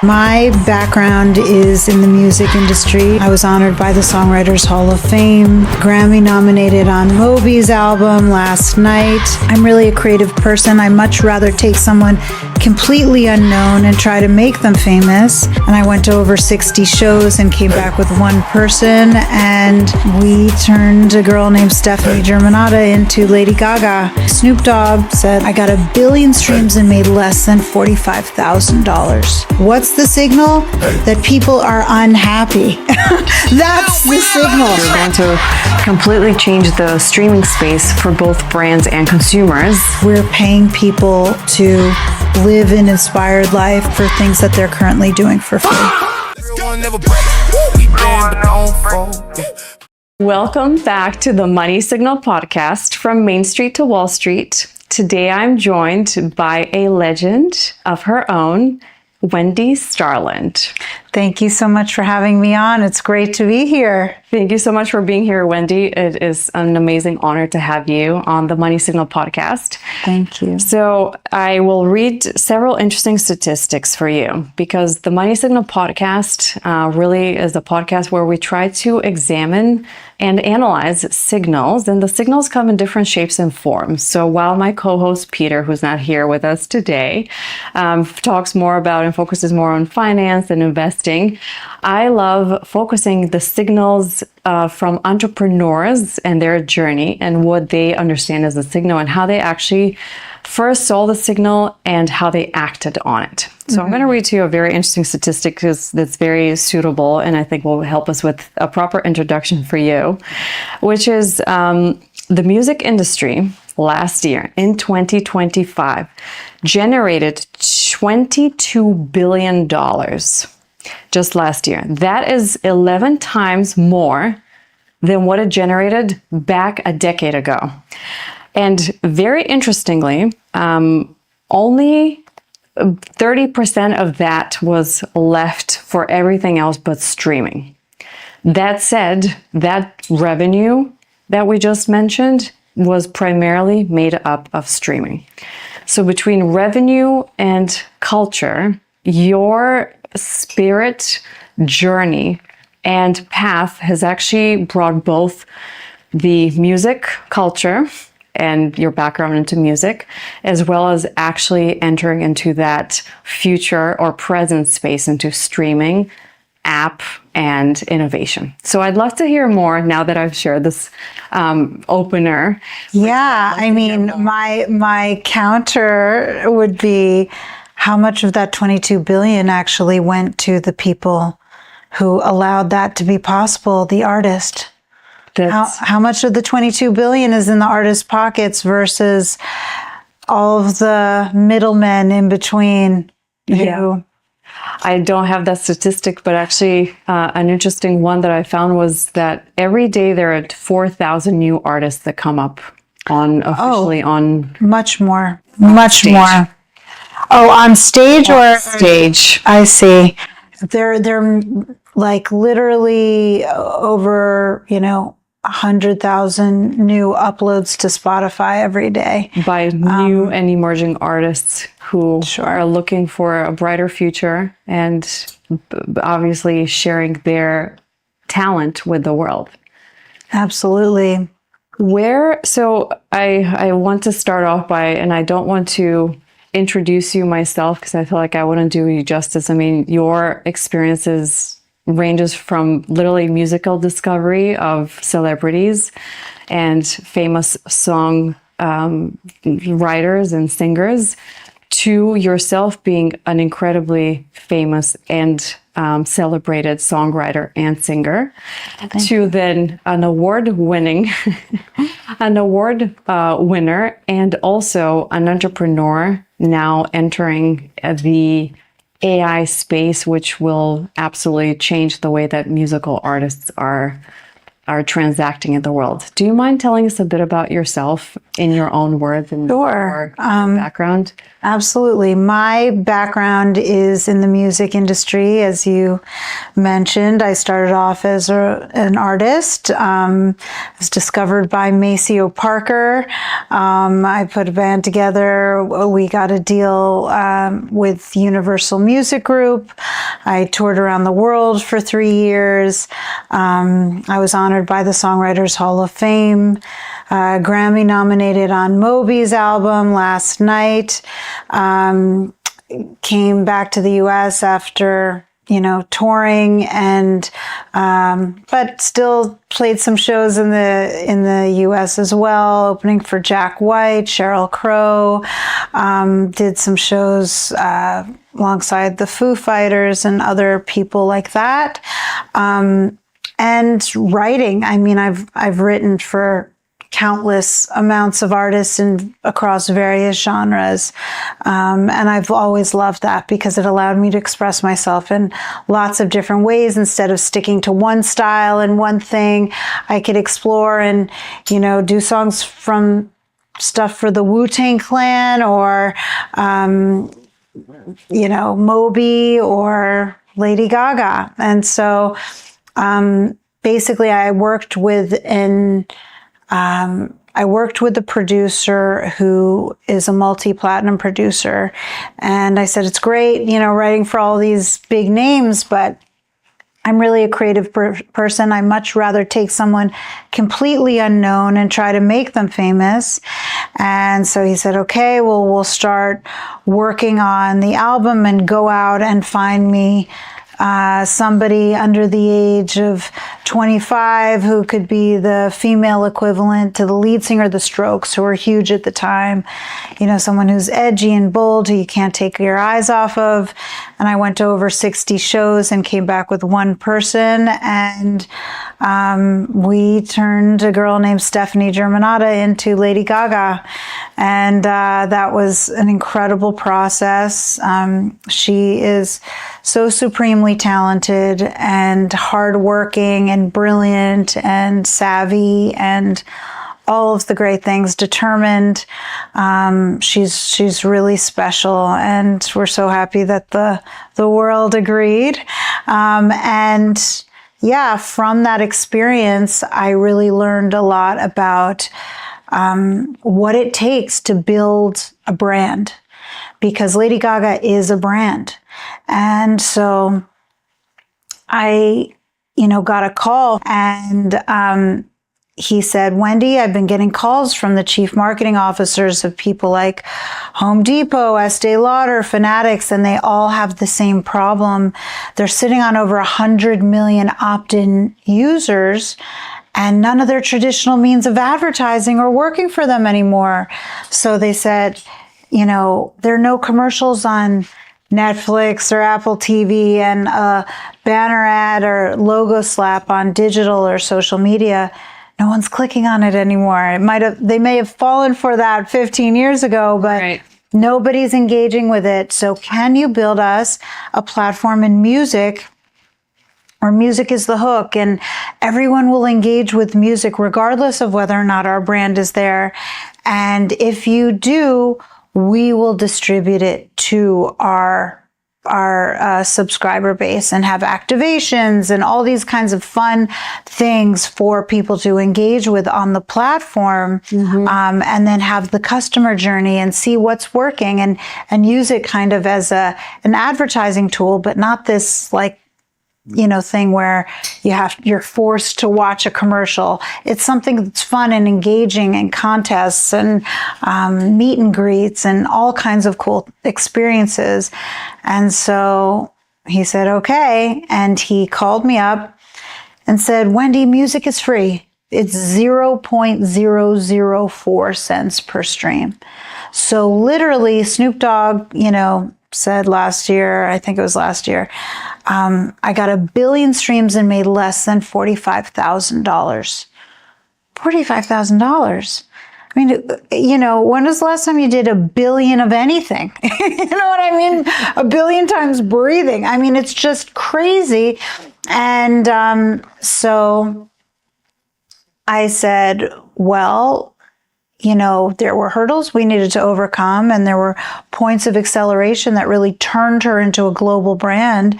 My background is in the music industry. I was honored by the Songwriters Hall of Fame, Grammy-nominated on Moby's album last night. I'm really a creative person. I much rather take someone completely unknown and try to make them famous. And I went to over 60 shows and came back with one person, and we turned a girl named Stefani Germanotta into Lady Gaga. Snoop Dogg said, I got 1 billion streams and made less than $45,000. What's the signal? That people are unhappy. That's the signal. You're going to completely change the streaming space for both brands and consumers. We're paying people to live an inspired life for things that they're currently doing for free. Welcome back to the Money Signal podcast from Main Street to Wall Street. Today I'm joined by a legend of her own, Wendy Starland. Thank you so much for having me on. It's great to be here. Thank you so much for being here, Wendy. It is an amazing honor to have you on the Money Signal podcast. Thank you. So I will read several interesting statistics for you, because the Money Signal podcast really is a podcast where we try to examine and analyze signals, and the signals come in different shapes and forms. So while my co-host Peter, who's not here with us today, talks more about and focuses more on finance and investing, I love focusing the signals from entrepreneurs and their journey and what they understand as a signal and how they actually first saw the signal and how they acted on it. So I'm going to read to you a very interesting statistic that's very suitable and I think will help us with a proper introduction for you, which is the music industry last year in 2025 generated $22 billion. Just last year. That is 11 times more than what it generated back a decade ago. And very interestingly, only 30% of that was left for everything else but streaming. That said, that revenue that we just mentioned was primarily made up of streaming. So between revenue and culture, your spirit journey and path has actually brought both the music culture and your background into music, as well as actually entering into that future or present space into streaming, app, and innovation. So I'd love to hear more now that I've shared this opener. Yeah, I mean, my counter would be, how much of that 22 billion actually went to the people who allowed that to be possible, the artist? How much of the 22 billion is in the artist's pockets versus all of the middlemen in between? I don't have that statistic, but actually an interesting one that I found was that every day there are 4,000 new artists that come up on on much more. Oh, on stage or stage? I see. They're like literally over 100,000 new uploads to Spotify every day by new and emerging artists who are looking for a brighter future and obviously sharing their talent with the world. Absolutely. So I want to start off by, and I don't want to introduce you myself because I feel like I wouldn't do you justice. I mean, your experiences ranges from literally musical discovery of celebrities and famous song writers and singers to yourself being an incredibly famous and celebrated songwriter and singer, to then an award-winning winner and also an entrepreneur now entering the AI space, which will absolutely change the way that musical artists are are transacting in the world. Do you mind telling us a bit about yourself in your own words and Sure. your background? Absolutely. My background is in the music industry, as you mentioned. I started off as an artist. I was discovered by Maceo Parker. I put a band together. We got a deal with Universal Music Group. I toured around the world for 3 years. I was honored by the Songwriters Hall of Fame. Grammy-nominated on Moby's album last night. Came back to the U.S. after, touring, and but still played some shows in the U.S. as well, opening for Jack White, Sheryl Crow. Did some shows alongside the Foo Fighters and other people like that. And writing. I mean, I've written for countless amounts of artists across various genres. And I've always loved that because it allowed me to express myself in lots of different ways. Instead of sticking to one style and one thing, I could explore and, do songs from stuff for the Wu-Tang Clan or, Moby or Lady Gaga. And so basically I worked with the producer who is a multi-platinum producer. And I said, it's great, writing for all these big names, but I'm really a creative person. I much rather take someone completely unknown and try to make them famous. And so he said, okay, well, we'll start working on the album and go out and find me somebody under the age of 25 who could be the female equivalent to the lead singer of the Strokes, who were huge at the time. Someone who's edgy and bold, who you can't take your eyes off of. And I went to over 60 shows and came back with one person. And we turned a girl named Stefani Germanotta into Lady Gaga. And that was an incredible process. She is so supremely talented and hardworking and brilliant and savvy and all of the great things, determined. She's really special, and we're so happy that the world agreed. And yeah, from that experience, I really learned a lot about what it takes to build a brand, because Lady Gaga is a brand. And so I, got a call, and he said, Wendy, I've been getting calls from the chief marketing officers of people like Home Depot, Estee Lauder, Fanatics, and they all have the same problem. They're sitting on over 100 million opt-in users, and none of their traditional means of advertising are working for them anymore. So they said, there are no commercials on Netflix or Apple TV, and a banner ad or logo slap on digital or social media. No one's clicking on it anymore. They may have fallen for that 15 years ago, but right. Nobody's engaging with it. So can you build us a platform in music where music is the hook and everyone will engage with music regardless of whether or not our brand is there? And if you do, we will distribute it to our subscriber base and have activations and all these kinds of fun things for people to engage with on the platform, and then have the customer journey and see what's working and use it kind of as an advertising tool, but not this thing where you're forced to watch a commercial. It's something that's fun and engaging, and contests and meet and greets and all kinds of cool experiences. And so he said, okay. And he called me up and said, Wendy, music is free. It's 0.004 cents per stream. So literally Snoop Dogg, said last year, I think it was last year, I got 1 billion streams and made less than $45,000. $45,000. I mean, when was the last time you did 1 billion of anything? You know what I mean? 1 billion times breathing. I mean, it's just crazy. And so I said, well, there were hurdles we needed to overcome, and there were points of acceleration that really turned her into a global brand.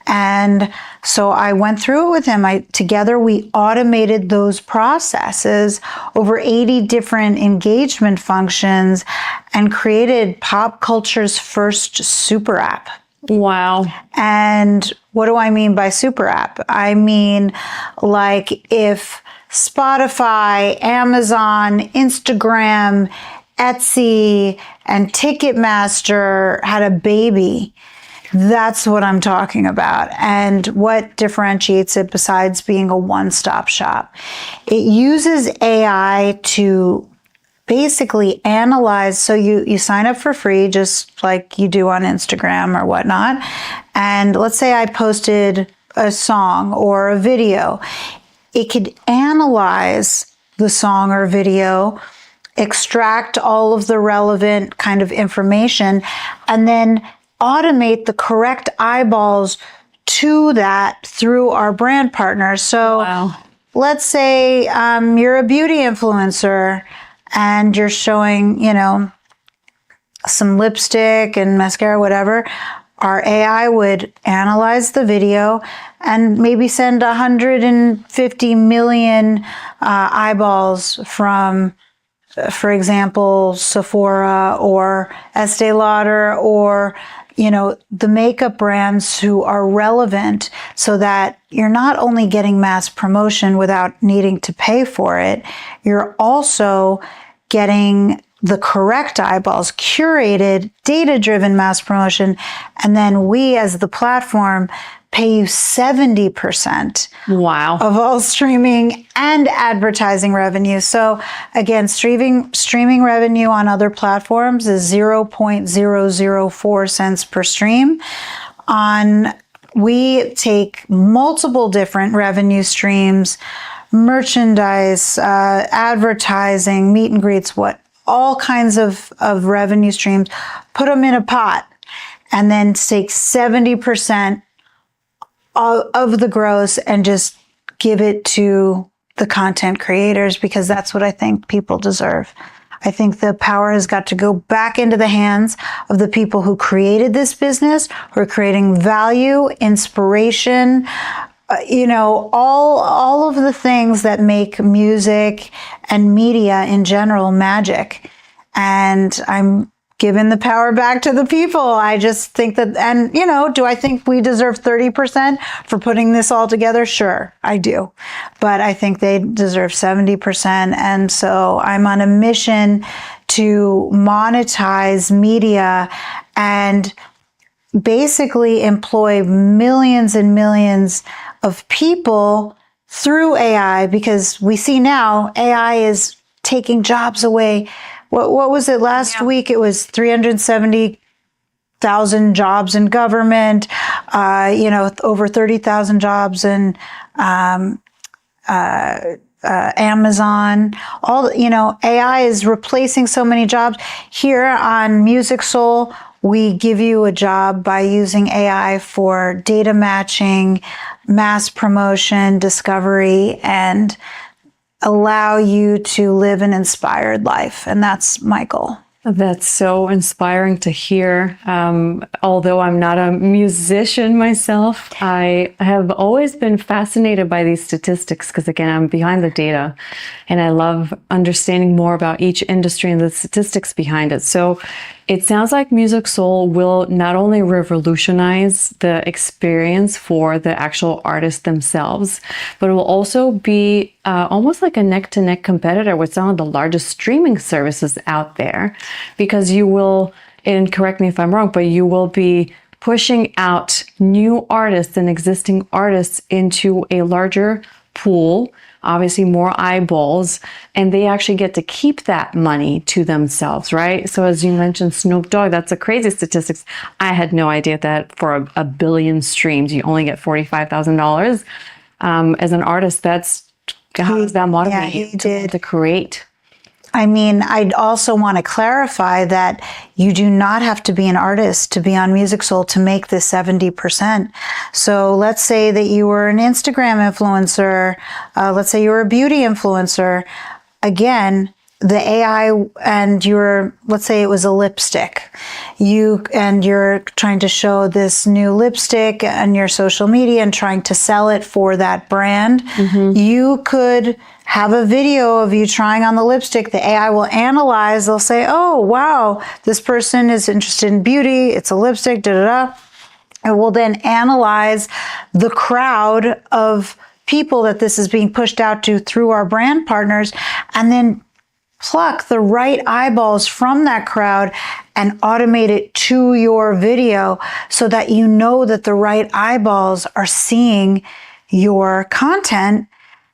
And so I went through it with him. Together we automated those processes, over 80 different engagement functions, and created pop culture's first super app. Wow. And what do I mean by super app? I mean, like, if Spotify, Amazon, Instagram, Etsy, and Ticketmaster had a baby, that's what I'm talking about. And what differentiates it besides being a one-stop shop? It uses AI to basically analyze. So you sign up for free, just like you do on Instagram or whatnot. And let's say I posted a song or a video. It could analyze the song or video, extract all of the relevant kind of information, and then automate the correct eyeballs to that through our brand partners. So let's say you're a beauty influencer and you're showing, some lipstick and mascara, whatever. Our AI would analyze the video and maybe send 150 million eyeballs from, for example, Sephora or Estee Lauder or, the makeup brands who are relevant, so that you're not only getting mass promotion without needing to pay for it, you're also getting the correct eyeballs, curated, data-driven mass promotion, and then we as the platform pay you 70% of all streaming and advertising revenue. So again, streaming revenue on other platforms is 0.004 cents per stream. We take multiple different revenue streams, merchandise, advertising, meet and greets, all kinds of revenue streams, put them in a pot, and then take 70% of the gross and just give it to the content creators, because that's what I think people deserve. I think the power has got to go back into the hands of the people who created this business, who are creating value, inspiration, all of the things that make music and media in general magic. And I'm giving the power back to the people. I just think that, and do I think we deserve 30% for putting this all together? Sure, I do. But I think they deserve 70%. And so I'm on a mission to monetize media and basically employ millions and millions of people through AI, because we see now AI is taking jobs away. What was it last week? It was 370,000 jobs in government, over 30,000 jobs in Amazon. AI is replacing so many jobs. Here on MusicSoul, we give you a job by using AI for data matching, mass promotion, discovery, and allow you to live an inspired life. And that's my goal. That's so inspiring to hear. Although I'm not a musician myself, I have always been fascinated by these statistics because, again, I'm behind the data and I love understanding more about each industry and the statistics behind it. So it sounds like MusicSoul will not only revolutionize the experience for the actual artists themselves, but it will also be almost like a neck-to-neck competitor with some of the largest streaming services out there, because you will, and correct me if I'm wrong, but you will be pushing out new artists and existing artists into a larger pool, obviously more eyeballs, and they actually get to keep that money to themselves, right? So as you mentioned, Snoop Dogg, that's a crazy statistics. I had no idea that for a billion streams, you only get $45,000. As an artist, how does that motivate you to create? I mean, I'd also want to clarify that you do not have to be an artist to be on MusicSoul to make this 70%. So let's say that you were an Instagram influencer. Let's say you were a beauty influencer. Again, the AI and let's say it was a lipstick. You're trying to show this new lipstick on your social media and trying to sell it for that brand. You could have a video of you trying on the lipstick. The AI will analyze. They'll say, oh, wow, this person is interested in beauty. It's a lipstick, da da da. It will then analyze the crowd of people that this is being pushed out to through our brand partners, and then pluck the right eyeballs from that crowd and automate it to your video so that you know that the right eyeballs are seeing your content.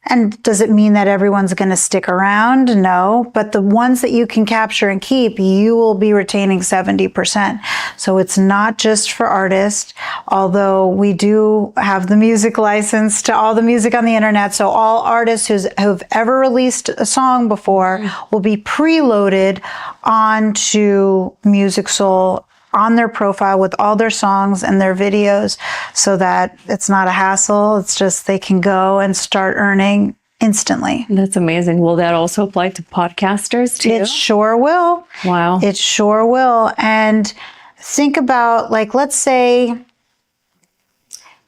And does it mean that everyone's going to stick around? No, but the ones that you can capture and keep, you will be retaining 70%. So it's not just for artists, although we do have the music license to all the music on the internet. So all artists who've ever released a song before will be preloaded onto MusicSoul on their profile with all their songs and their videos, so that it's not a hassle. It's just they can go and start earning instantly. That's amazing. Will that also apply to podcasters too? It sure will. Wow. It sure will. And think about, like, let's say,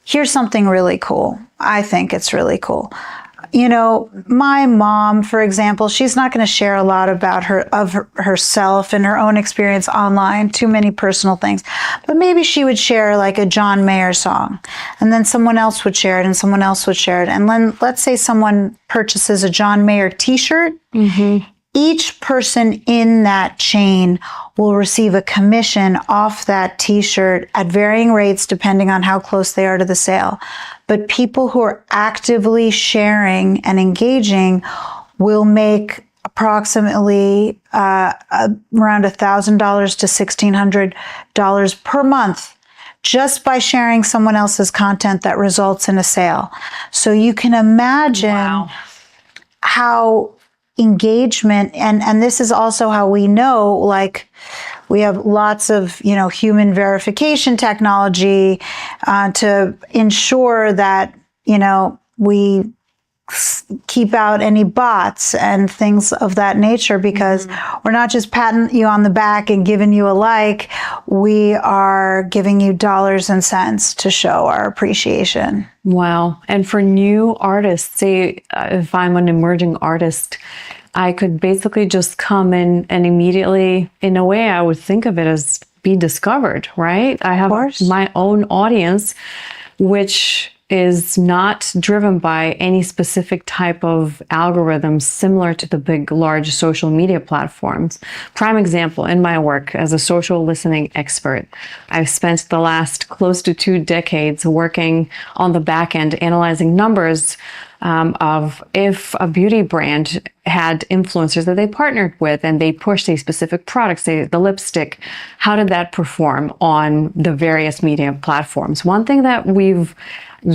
here's something really cool. I think it's really cool. You know, my mom, for example, she's not going to share a lot about herself and her own experience online, too many personal things. But maybe she would share like a John Mayer song, and then someone else would share it, and someone else would share it. And then let's say someone purchases a John Mayer t-shirt. Each person in that chain will receive a commission off that t-shirt at varying rates depending on how close they are to the sale. But people who are actively sharing and engaging will make approximately around $1,000 to $1,600 per month just by sharing someone else's content that results in a sale. So you can imagine how engagement, and this is also how we know, like, we have lots of, human verification technology to ensure that, we keep out any bots and things of that nature, because we're not just patting you on the back and giving you a like, we are giving you dollars and cents to show our appreciation. Wow. And for new artists, say if I'm an emerging artist, I could basically just come in and immediately, in a way, I would think of it as be discovered, right? I have my own audience, which is not driven by any specific type of algorithms similar to the big, large social media platforms. Prime example, in my work as a social listening expert, I've spent the last close to 2 decades working on the back end, analyzing numbers of if a beauty brand had influencers that they partnered with and they pushed a specific product, say the lipstick, how did that perform on the various media platforms? One thing that we've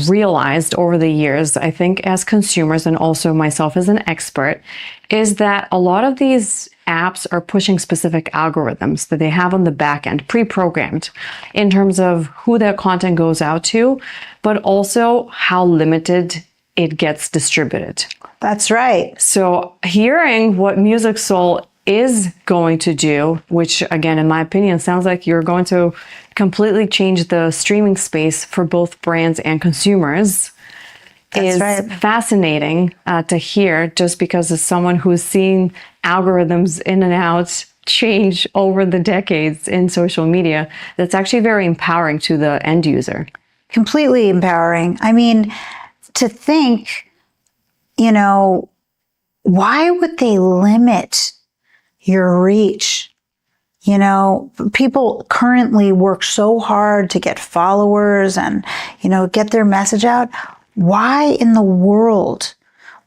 realized over the years, I think as consumers and also myself as an expert, is that a lot of these apps are pushing specific algorithms that they have on the back end, pre-programmed, in terms of who their content goes out to, but also how limited it gets distributed. That's right. So hearing what MusicSoul is going to do, which again, in my opinion, sounds like you're going to completely change the streaming space for both brands and consumers, is fascinating to hear, just because as someone who's seen algorithms in and out change over the decades in social media, that's actually very empowering to the end user. Completely empowering. I mean, to think, why would they limit your reach? People currently work so hard to get followers and, get their message out. Why in the world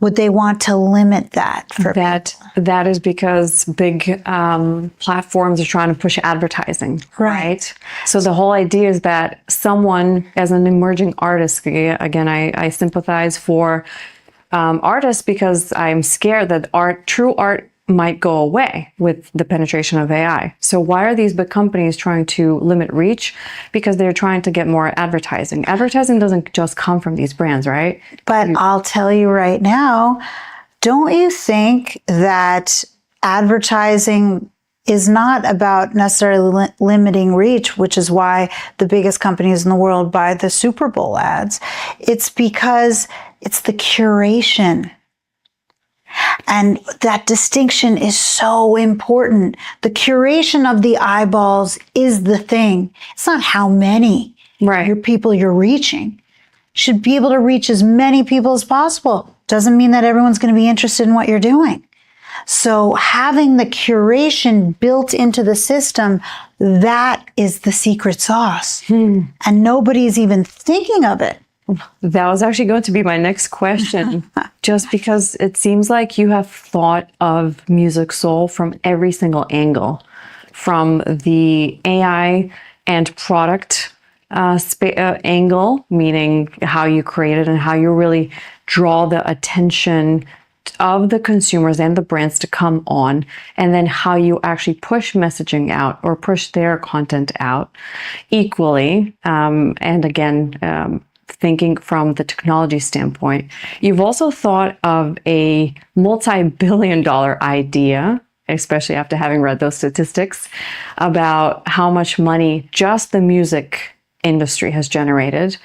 would they want to limit that for people? That is because big platforms are trying to push advertising, right? So the whole idea is that someone, as an emerging artist, again, I sympathize for artists, because I'm scared that true art might go away with the penetration of AI. So why are these big companies trying to limit reach? Because they're trying to get more advertising. Advertising doesn't just come from these brands, right? But I'll tell you right now, don't you think that advertising is not about necessarily limiting reach, which is why the biggest companies in the world buy the Super Bowl ads? It's because it's the curation. And that distinction is so important. The curation of the eyeballs is the thing. It's not how many people you're reaching. Should be able to reach as many people as possible. Doesn't mean that everyone's going to be interested in what you're doing. So having the curation built into the system, that is the secret sauce. And nobody's even thinking of it. That was actually going to be my next question, just because it seems like you have thought of MusicSoul from every single angle, from the AI and product angle, meaning how you create it and how you really draw the attention of the consumers and the brands to come on, and then how you actually push messaging out or push their content out equally. And again, thinking from the technology standpoint, you've also thought of a multi-billion-dollar idea, especially after having read those statistics, about how much money just the music industry has generated.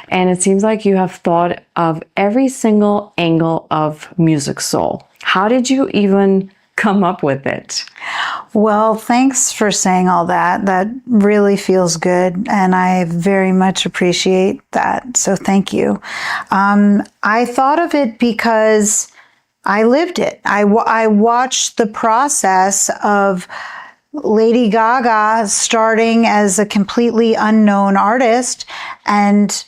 And it seems like you have thought of every single angle of MusicSoul. How did you even come up with it? Well, thanks for saying all that. That really feels good, and I very much appreciate that. So thank you. I thought of it because I lived it. I watched the process of Lady Gaga starting as a completely unknown artist and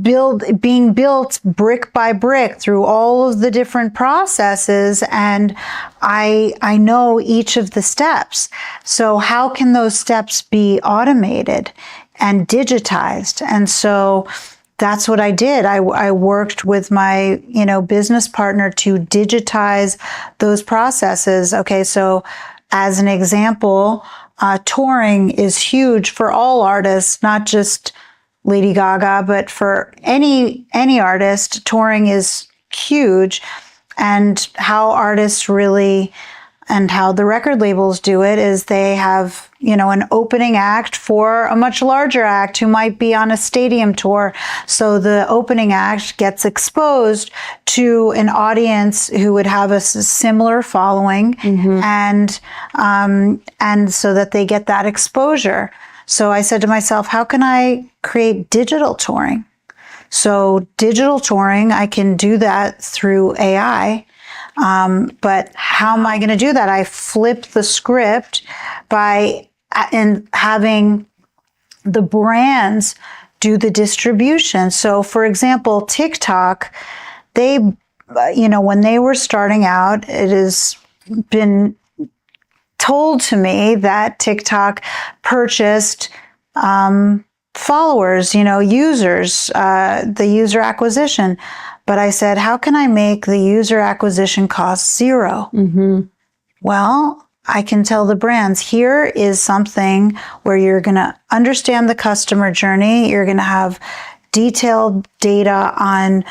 being built brick by brick through all of the different processes, and I know each of the steps. So how can those steps be automated and digitized? And so that's what I did. I worked with my, business partner to digitize those processes. Okay, so as an example, touring is huge for all artists, not just Lady Gaga, but for any artist, touring is huge. And how artists really, and how the record labels do it, is they have, an opening act for a much larger act who might be on a stadium tour. So the opening act gets exposed to an audience who would have a similar following, and so that they get that exposure. So I said to myself, how can I create digital touring? So digital touring, I can do that through AI. But how am I going to do that? I flipped the script by having the brands do the distribution. So for example, TikTok, they, when they were starting out, it has been told to me that TikTok purchased followers, users, the user acquisition. But I said, how can I make the user acquisition cost zero? Well, I can tell the brands, here is something where you're going to understand the customer journey. You're going to have detailed data on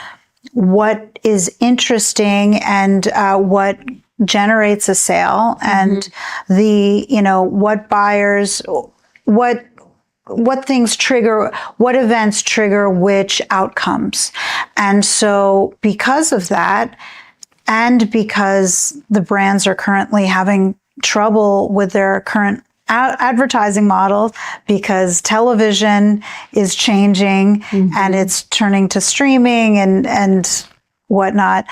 what is interesting and what generates a sale, and the, what buyers, what things trigger, what events trigger which outcomes. And so because of that, and because the brands are currently having trouble with their current advertising model, because television is changing and it's turning to streaming and whatnot,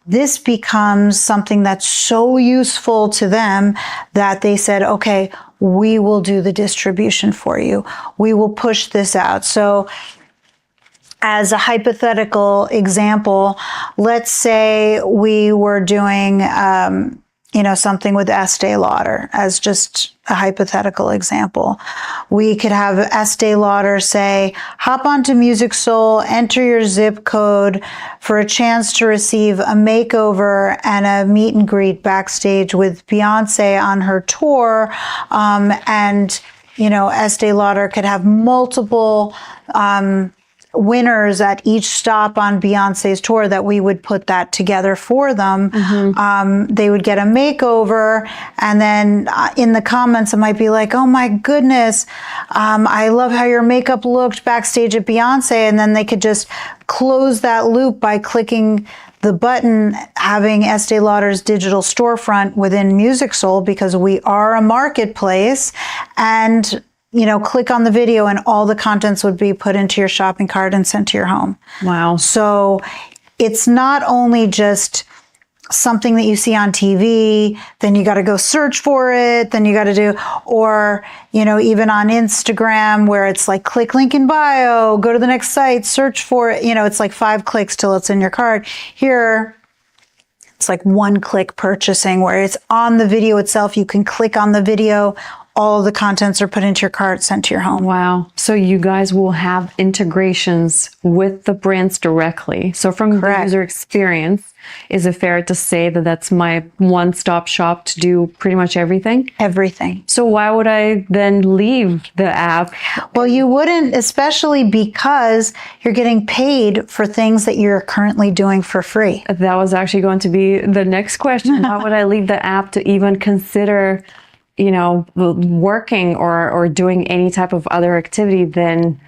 this becomes something that's so useful to them that they said, okay, we will do the distribution for you. We will push this out. So as a hypothetical example, let's say we were doing something with Estee Lauder as just a hypothetical example. We could have Estee Lauder say, hop onto MusicSoul, enter your zip code for a chance to receive a makeover and a meet and greet backstage with Beyonce on her tour. And Estee Lauder could have multiple winners at each stop on Beyonce's tour that we would put that together for them. They would get a makeover, and then in the comments it might be like, oh my goodness, I love how your makeup looked backstage at Beyonce, and then they could just close that loop by clicking the button having Estee Lauder's digital storefront within MusicSoul, because we are a marketplace, and click on the video and all the contents would be put into your shopping cart and sent to your home. Wow. So it's not only just something that you see on TV, then you got to go search for it, then you got to do, or, even on Instagram where it's like, click link in bio, go to the next site, search for it. It's like 5 clicks till it's in your cart. Here, it's like 1 click purchasing where it's on the video itself. You can click on the video. All the contents are put into your cart, sent to your home. Wow. So you guys will have integrations with the brands directly. So from the user experience, is it fair to say that that's my one-stop shop to do pretty much everything? Everything. So why would I then leave the app? Well, you wouldn't, especially because you're getting paid for things that you're currently doing for free. That was actually going to be the next question. Why would I leave the app to even consider working or doing any type of other activity than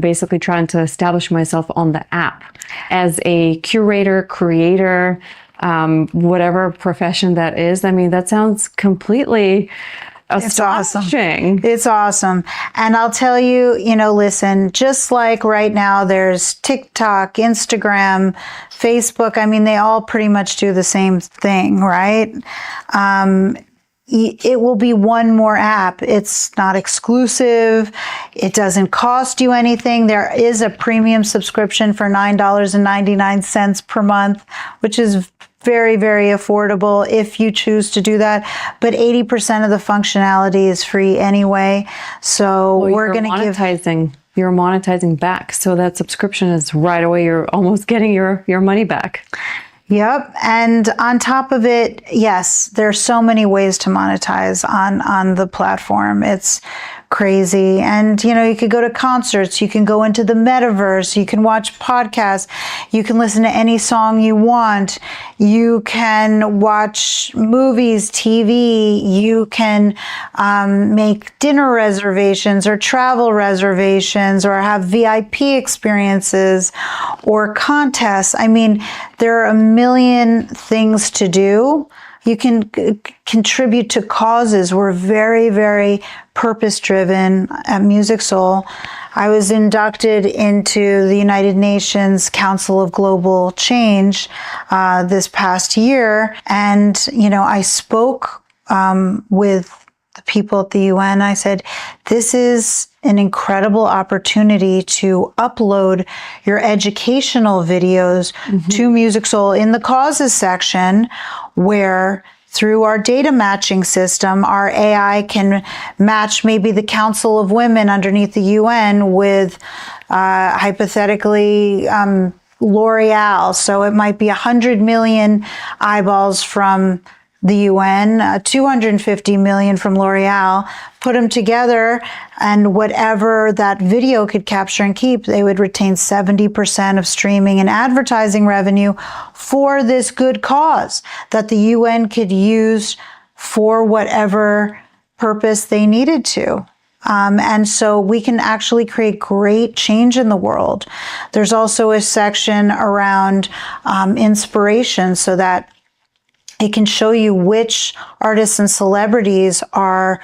basically trying to establish myself on the app as a curator, creator, whatever profession that is? I mean, that sounds completely astonishing. It's awesome. And I'll tell you, listen, just like right now, there's TikTok, Instagram, Facebook. I mean, they all pretty much do the same thing, right? It will be one more app. It's not exclusive. It doesn't cost you anything. There is a premium subscription for $9.99 per month, which is very, very affordable if you choose to do that. But 80% of the functionality is free anyway. So we're going to you're monetizing back. So that subscription is right away. You're almost getting your money back. Yep. And on top of it, yes, there's so many ways to monetize on the platform. It's crazy. And, you could go to concerts, you can go into the metaverse, you can watch podcasts, you can listen to any song you want, you can watch movies, TV, you can make dinner reservations or travel reservations or have VIP experiences or contests. I mean, there are a million things to do. You can contribute to causes. We're very, very purpose-driven at MusicSoul. I was inducted into the United Nations Council of Global Change this past year. And, I spoke with the people at the UN. I said, this is an incredible opportunity to upload your educational videos to MusicSoul in the causes section, where through our data matching system, our AI can match maybe the Council of Women underneath the UN with hypothetically L'Oreal. So it might be 100 million eyeballs from the UN, 250 million from L'Oreal, put them together, and whatever that video could capture and keep, they would retain 70% of streaming and advertising revenue for this good cause that the UN could use for whatever purpose they needed to. And so we can actually create great change in the world. There's also a section around inspiration, so that it can show you which artists and celebrities are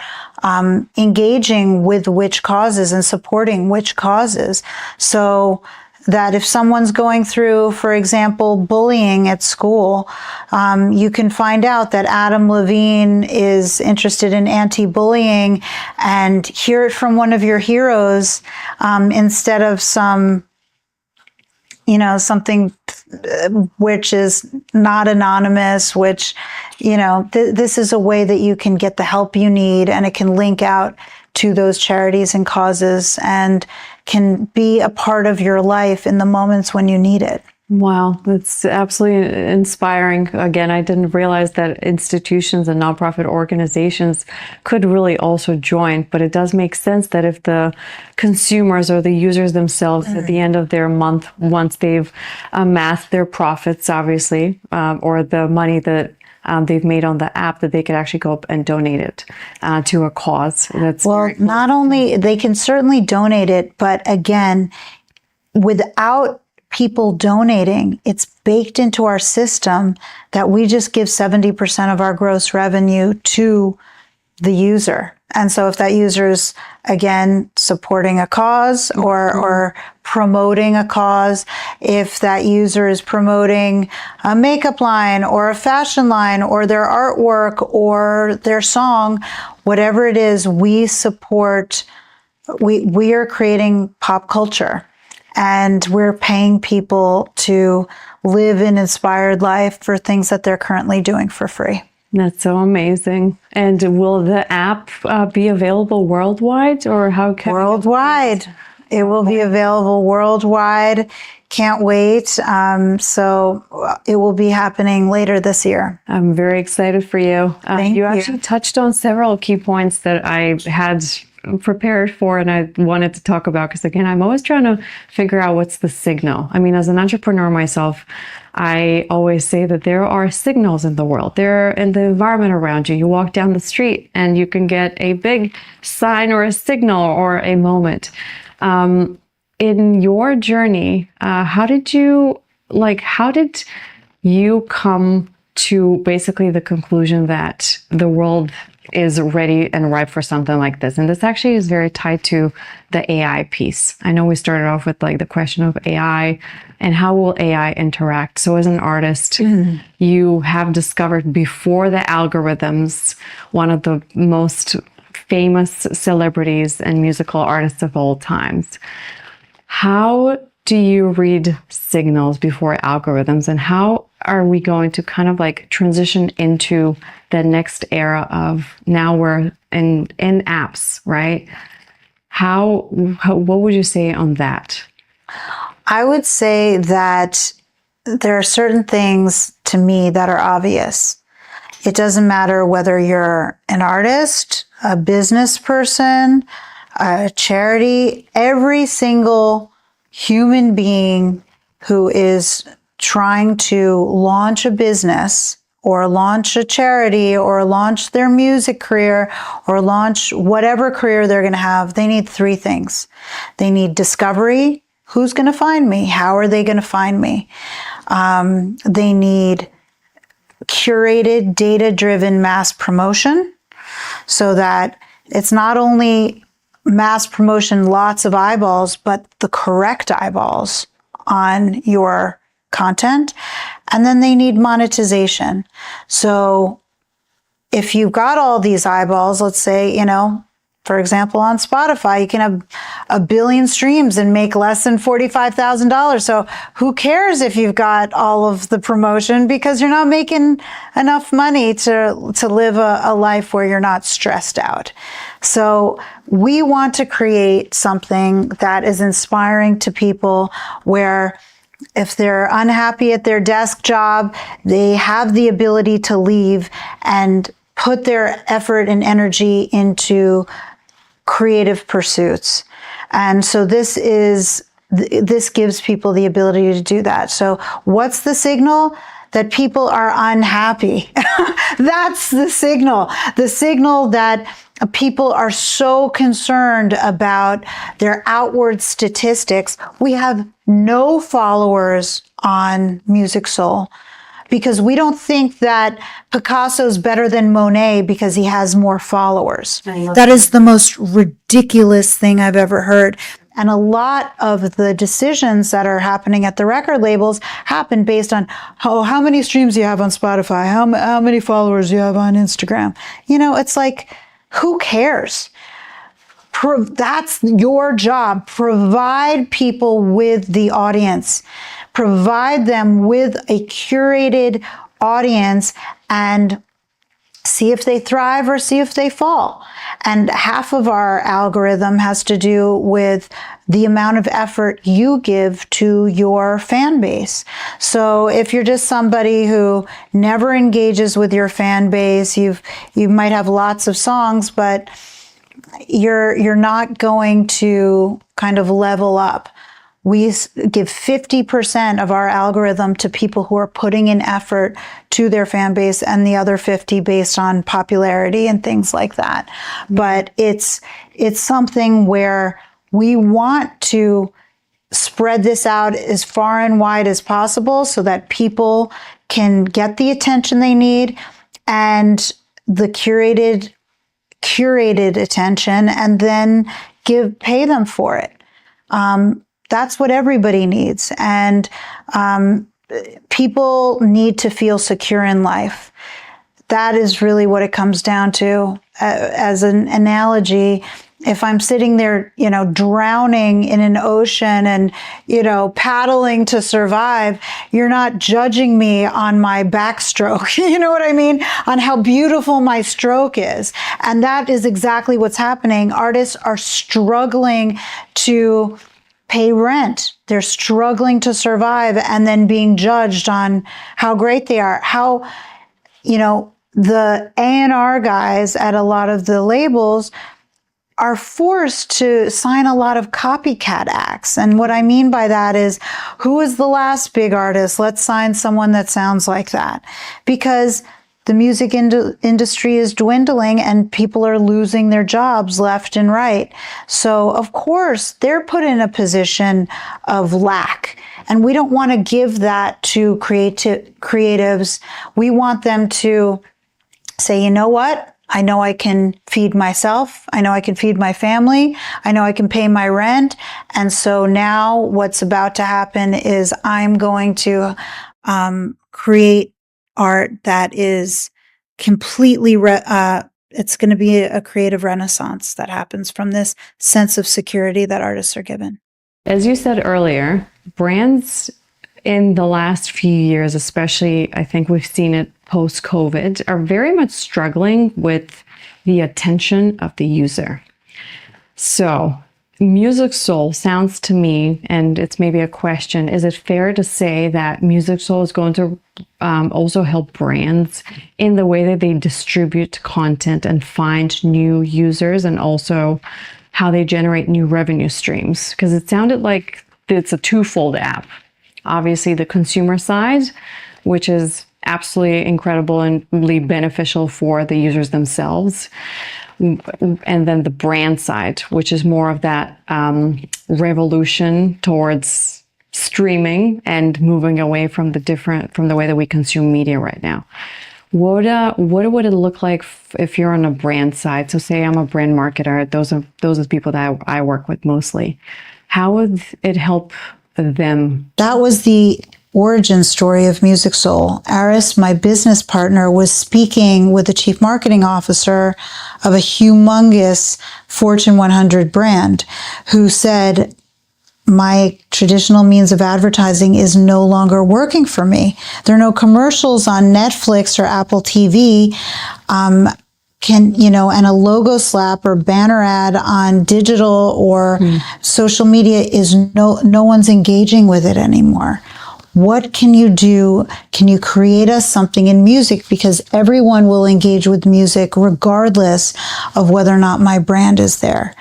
engaging with which causes and supporting which causes. So that if someone's going through, for example, bullying at school, you can find out that Adam Levine is interested in anti-bullying and hear it from one of your heroes instead of some something which is not anonymous, which, this is a way that you can get the help you need, and it can link out to those charities and causes and can be a part of your life in the moments when you need it. Wow, that's absolutely inspiring. Again, I didn't realize that institutions and nonprofit organizations could really also join, but it does make sense that if the consumers or the users themselves at the end of their month, once they've amassed their profits, obviously, or the money that they've made on the app, that they could actually go up and donate it to a cause. That's well, cool. Not only they can certainly donate it, but again, without people donating, it's baked into our system that we just give 70% of our gross revenue to the user. And so if that user is, again, supporting a cause or promoting a cause, if that user is promoting a makeup line or a fashion line or their artwork or their song, whatever it is, we support, we are creating pop culture. And we're paying people to live an inspired life for things that they're currently doing for free. That's so amazing. And will the app be available worldwide, or how can worldwide? It will be available worldwide. Can't wait. So it will be happening later this year. I'm very excited for you. Thank you. You actually touched on several key points that I had prepared for and I wanted to talk about, because again, I'm always trying to figure out what's the signal. I mean, as an entrepreneur myself, I always say that there are signals in the world. They're in the environment around you. You walk down the street and you can get a big sign or a signal or a moment. In your journey, how did you come to basically the conclusion that the world is ready and ripe for something like this? And this actually is very tied to the AI piece. I know we started off with like the question of AI and how will AI interact. So as an artist, you have discovered before the algorithms, one of the most famous celebrities and musical artists of all times. How do you read signals before algorithms, and how are we going to kind of like transition into the next era of now we're in apps, right? What would you say on that? I would say that there are certain things to me that are obvious. It doesn't matter whether you're an artist, a business person, a charity, every single human being who is trying to launch a business or launch a charity or launch their music career or launch whatever career they're going to have, they need three things. They need discovery. Who's going to find me? How are they going to find me? They need curated, data-driven mass promotion so that it's not only mass promotion, lots of eyeballs, but the correct eyeballs on your content. And then they need monetization. So if you've got all these eyeballs, let's say, for example, on Spotify, you can have 1 billion streams and make less than $45,000. So who cares if you've got all of the promotion, because you're not making enough money to live a life where you're not stressed out. So we want to create something that is inspiring to people, where if they're unhappy at their desk job, they have the ability to leave and put their effort and energy into creative pursuits. And so this gives people the ability to do that. So what's the signal? That people are unhappy. That's the signal. The signal that people are so concerned about their outward statistics. We have no followers on MusicSoul because we don't think that Picasso's better than Monet because he has more followers. That is the most ridiculous thing I've ever heard. And a lot of the decisions that are happening at the record labels happen based on, how many streams do you have on Spotify? How many followers do you have on Instagram? It's like, who cares? That's your job. Provide people with the audience. Provide them with a curated audience and see if they thrive or see if they fall. And half of our algorithm has to do with the amount of effort you give to your fan base. So if you're just somebody who never engages with your fan base, you might have lots of songs, but you're not going to kind of level up. We give 50% of our algorithm to people who are putting in effort to their fan base, and the other 50 based on popularity and things like that. But it's something where we want to spread this out as far and wide as possible so that people can get the attention they need and the curated attention, and then pay them for it. That's what everybody needs. And people need to feel secure in life. That is really what it comes down to. As an analogy, if I'm sitting there, drowning in an ocean and, paddling to survive, you're not judging me on my backstroke. You know what I mean? On how beautiful my stroke is. And that is exactly what's happening. Artists are struggling to pay rent. They're struggling to survive and then being judged on how great they are. How, the A&R guys at a lot of the labels are forced to sign a lot of copycat acts. And what I mean by that is, who is the last big artist? Let's sign someone that sounds like that. Because the music industry is dwindling and people are losing their jobs left and right. So of course, they're put in a position of lack. And we don't want to give that to creatives. We want them to say, you know what? I know I can feed myself. I know I can feed my family. I know I can pay my rent. And so now what's about to happen is I'm going to create art that is completely, it's going to be a creative renaissance that happens from this sense of security that artists are given. As you said earlier, brands in the last few years, especially, I think we've seen it post-COVID, are very much struggling with the attention of the user. So MusicSoul sounds to me, and it's maybe a question, is it fair to say that MusicSoul is going to also help brands in the way that they distribute content and find new users, and also how they generate new revenue streams? Because it sounded like it's a twofold app. Obviously, the consumer side, which is absolutely incredible and really beneficial for the users themselves. And then the brand side, which is more of that revolution towards streaming and moving away from the way that we consume media right now. What would it look like if you're on a brand side? So say I'm a brand marketer, those are the people that I work with mostly. How would it help them? That was the origin story of MusicSoul. Aris, my business partner, was speaking with the chief marketing officer of a humongous Fortune 100 brand who said, my traditional means of advertising is no longer working for me. There are no commercials on Netflix or Apple TV. And a logo slap or banner ad on digital or social media is no one's engaging with it anymore. What can you do? Can you create us something in music? Because everyone will engage with music regardless of whether or not my brand is there.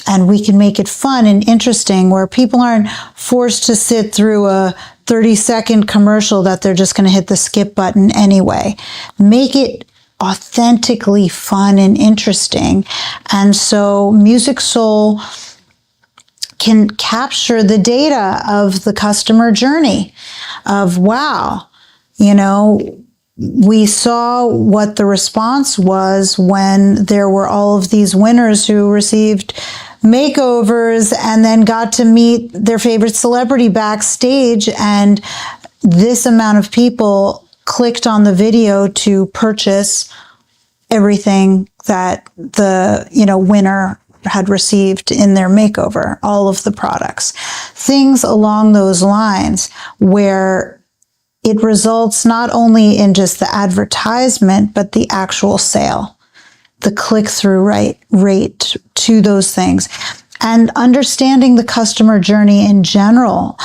And we can make it fun and interesting where people aren't forced to sit through a 30-second commercial that they're just going to hit the skip button anyway. Make it authentically fun and interesting. And so MusicSoul can capture the data of the customer journey of, wow, we saw what the response was when there were all of these winners who received makeovers and then got to meet their favorite celebrity backstage. And this amount of people clicked on the video to purchase everything that the winner had received in their makeover, all of the products. Things along those lines where it results not only in just the advertisement, but the actual sale, the click-through rate to those things. And understanding the customer journey in general,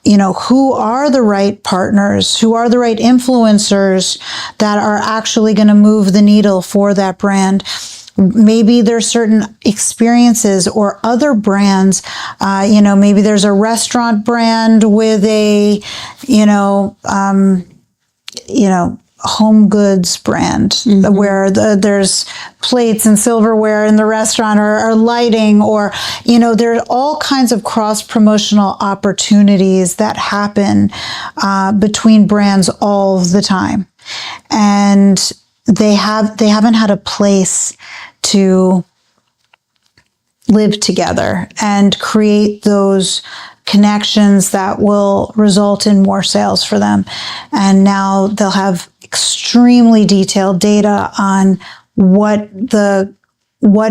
who are the right partners, who are the right influencers that are actually going to move the needle for that brand. Maybe there's certain experiences or other brands, maybe there's a restaurant brand with a, home goods brand where there's plates and silverware in the restaurant or lighting or, there are all kinds of cross-promotional opportunities that happen between brands all the time. And they haven't had a place to live together and create those connections that will result in more sales for them. And now they'll have extremely detailed data on what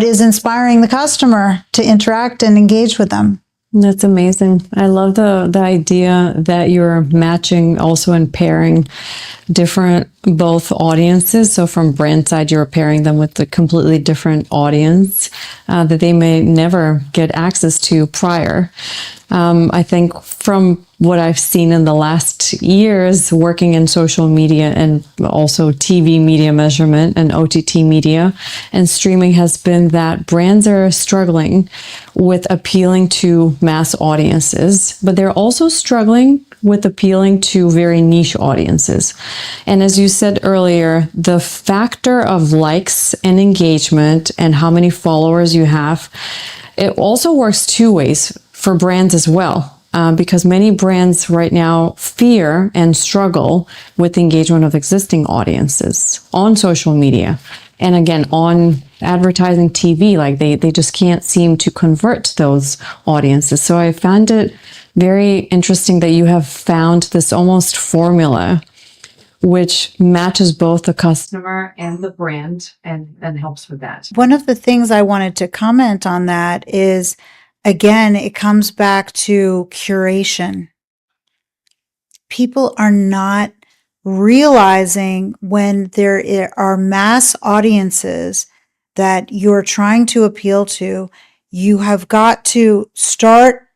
is inspiring the customer to interact and engage with them. That's amazing. I love the idea that you're matching also and pairing different both audiences. So from brand side, you're pairing them with a completely different audience that they may never get access to prior. I think from what I've seen in the last years working in social media and also TV media measurement and OTT media and streaming has been that brands are struggling with appealing to mass audiences, but they're also struggling with appealing to very niche audiences. And as you said earlier, the factor of likes and engagement and how many followers you have, it also works two ways for brands as well. Because many brands right now fear and struggle with the engagement of existing audiences on social media. And again, on advertising TV, like they just can't seem to convert those audiences. So I found it very interesting that you have found this almost formula which matches both the customer and the brand and helps with that. One of the things I wanted to comment on that is, again, it comes back to curation. People are not realizing when there are mass audiences that you're trying to appeal to, you have got to start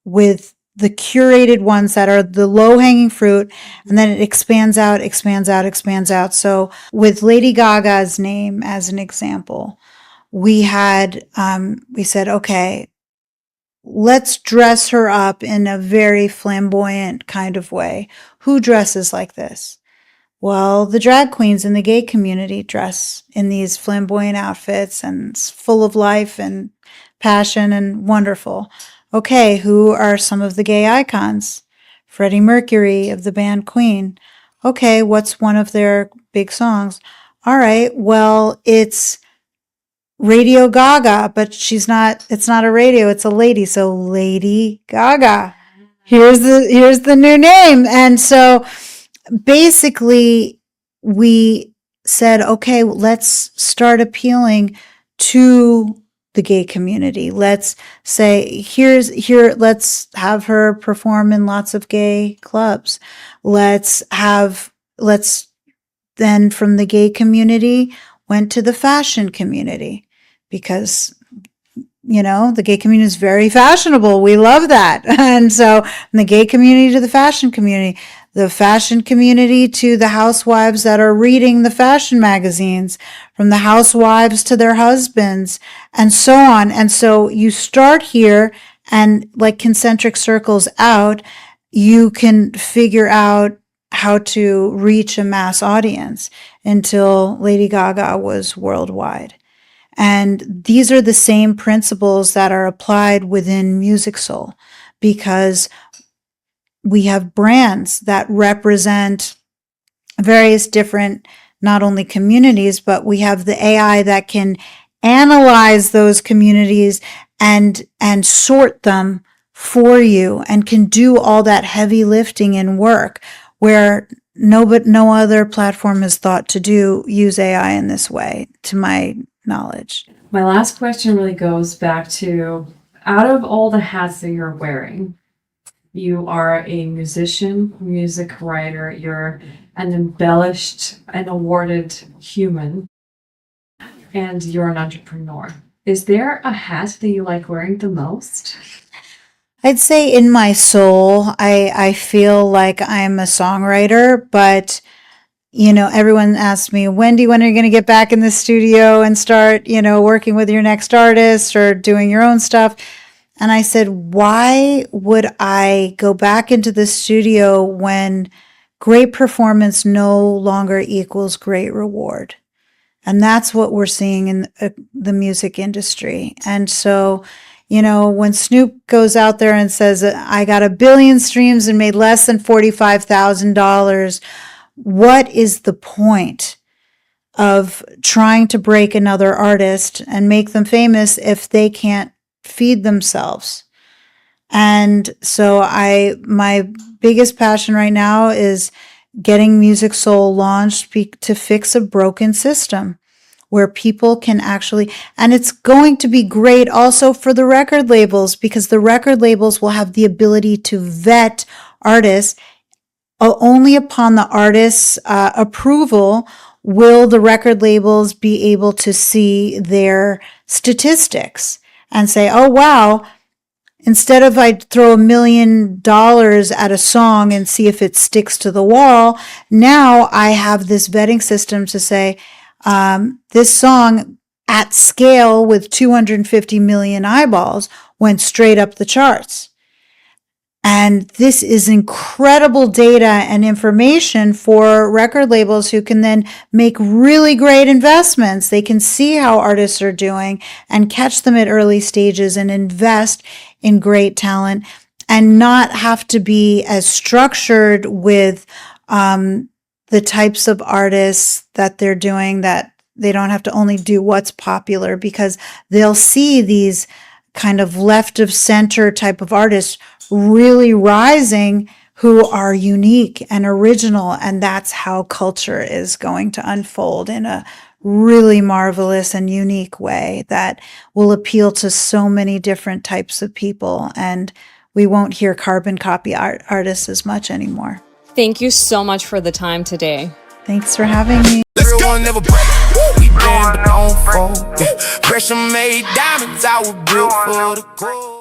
with the curated ones that are the low-hanging fruit, and then it expands out, expands out, expands out. So with Lady Gaga's name as an example, we said, okay, let's dress her up in a very flamboyant kind of way. Who dresses like this? Well, the drag queens in the gay community dress in these flamboyant outfits and it's full of life and passion and wonderful. Okay, who are some of the gay icons? Freddie Mercury of the band Queen. Okay, what's one of their big songs? All right, well, it's Radio Gaga, but it's not a radio, it's a lady. So Lady Gaga. Here's the new name. And so basically we said, okay, let's start appealing to the gay community. Let's say, let's have her perform in lots of gay clubs. Let's then from the gay community went to the fashion community because, the gay community is very fashionable. We love that. And so from the gay community to the fashion community to the housewives that are reading the fashion magazines, from the housewives to their husbands, and so on. And so you start here and like concentric circles out, you can figure out how to reach a mass audience until Lady Gaga was worldwide. And these are the same principles that are applied within MusicSoul because we have brands that represent various different, not only communities, but we have the AI that can analyze those communities and sort them for you and can do all that heavy lifting and work where no other platform is thought to use AI in this way, to my knowledge. My last question really goes back to, out of all the hats that you're wearing, you are a musician, music writer, you're an embellished and awarded human, and you're an entrepreneur. Is there a hat that you like wearing the most? I'd say in my soul, I feel like I'm a songwriter, but everyone asks me, Wendy, when are you going to get back in the studio and start, working with your next artist or doing your own stuff? And I said, why would I go back into the studio when great performance no longer equals great reward? And that's what we're seeing in the music industry. And so, when Snoop goes out there and says, I got 1 billion streams and made less than $45,000, what is the point of trying to break another artist and make them famous if they can't feed themselves? And so my biggest passion right now is getting MusicSoul launched to fix a broken system where people can actually, and it's going to be great also for the record labels, because the record labels will have the ability to vet artists. Only upon the artist's approval will the record labels be able to see their statistics and say, oh, wow, instead of I throw $1 million at a song and see if it sticks to the wall, now I have this vetting system to say, this song at scale with 250 million eyeballs went straight up the charts. And this is incredible data and information for record labels who can then make really great investments. They can see how artists are doing and catch them at early stages and invest in great talent and not have to be as structured with the types of artists that they're doing, that they don't have to only do what's popular, because they'll see these kind of left of center type of artists really rising who are unique and original. And that's how culture is going to unfold in a really marvelous and unique way that will appeal to so many different types of people. And we won't hear carbon copy artists as much anymore. Thank you so much for the time today. Thanks for having me. Let's go. Never break. We been on phone. Pressure made diamonds. I was built for the gold.